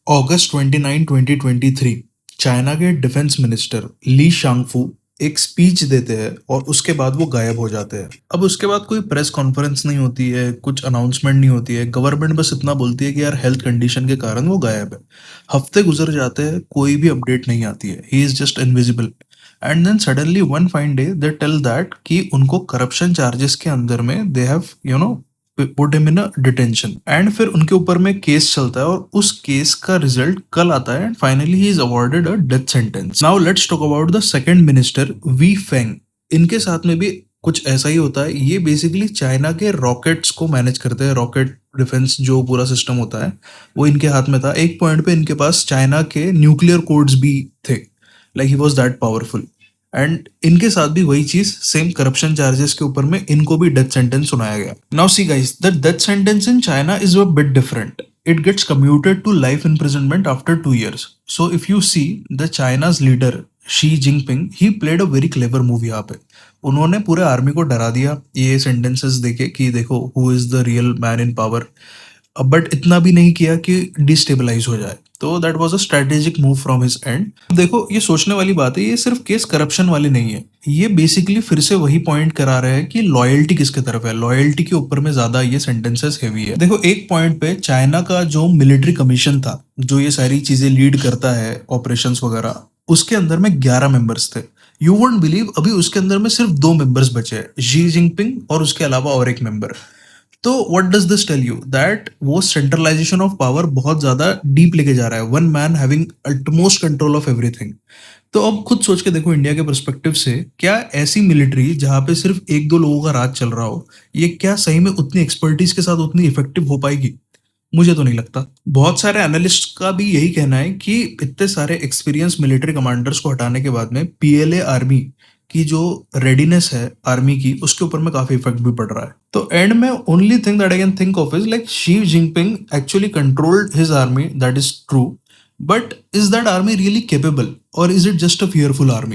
अगस्त 29, 2023 China के defence minister Li Shangfu एक speech देते हैं और उसके बाद वो गायब हो जाते हैं। अब उसके बाद कोई प्रेस कॉन्फ्रेंस नहीं होती है, कुछ अनाउंसमेंट नहीं होती है। गवर्नमेंट बस इतना बोलती है कि यार हेल्थ कंडीशन के कारण वो गायब है। हफ्ते गुजर जाते हैं, कोई भी अपडेट नहीं आती है। He is just invisible. And then suddenly one fine day they tell that कि उनको करप्शन चार्जेस के अंदर में they have put him in a detention. And फिर उनके ऊपर में केस चलता है और उस केस का रिजल्ट कल आता है and finally he is awarded a death sentence. Now let's talk about the second minister Wei Feng. इनके साथ में भी कुछ ऐसा ही होता है। ये बेसिकली चाइना के रॉकेट्स को मैनेज करते हैं। रॉकेट डिफेंस जो पूरा सिस्टम होता है वो इनके हाथ में था। एक पॉइंट पे इनके पास चाइना के न्यूक्लियर कोड्स भी थे। Like he was that powerful. And इनके साथ भी वही चीज, सेम करप्शन चार्जेस के ऊपर में इनको भी डेथ सेंटेंस सुनाया गया। Now see guys, the death sentence in China is a bit different. It gets commuted to life imprisonment after 2 years. So if you see the China's leader Xi Jinping, he played a very clever move यहाँ पे। उन्होंने पूरे army को डरा दिया ये sentences देके कि देखो who is the real man in power. But इतना भी नहीं किया कि डिस्टेबलाइज हो जाए। तो that was a strategic move from his and. देखो ये सोचने वाली बात है, ये सिर्फ केस करप्शन वाली नहीं है। ये बेसिकली फिर से वही पॉइंट करा रहे हैं कि लॉयल्टी किसके तरफ है। लॉयल्टी के ऊपर में ज्यादा ये सेंटेंसेस हैवी है। देखो एक पॉइंट पे चाइना का जो मिलिट्री कमीशन था, जो ये सारी चीजें लीड करता है ऑपरेशंस वगैरह, उसके अंदर में 11 मेंबर्स थे। यू वोंट बिलीव, अभी उसके अंदर में सिर्फ 2 मेंबर्स बचे हैं, शी जिनपिंग और उसके अलावा और एक मेंबर। तो what does this tell you? That वो सेंट्रलाइजेशन ऑफ पावर बहुत ज्यादा डीप लेके जा रहा है। One man having utmost control of everything. तो अब खुद सोच के देखो इंडिया के परस्पेक्टिव से, क्या ऐसी मिलिट्री जहां पे सिर्फ एक दो लोगों का राज चल रहा हो, ये क्या सही में उतनी एक्सपर्टीज के साथ उतनी इफेक्टिव हो पाएगी? मुझे तो नहीं लगता। बहुत सारे एनालिस्ट का भी यही कहना है कि इतने सारे एक्सपीरियंस मिलिट्री कमांडर्स को हटाने के बाद में पीएलए आर्मी की जो रेडीनेस है आर्मी की, उसके ऊपर में काफी इफेक्ट भी पड़ रहा है। तो एंड में only thing that I can think of is like Xi Jinping actually controlled his army, that is true. But is that army really capable और is it just a fearful army?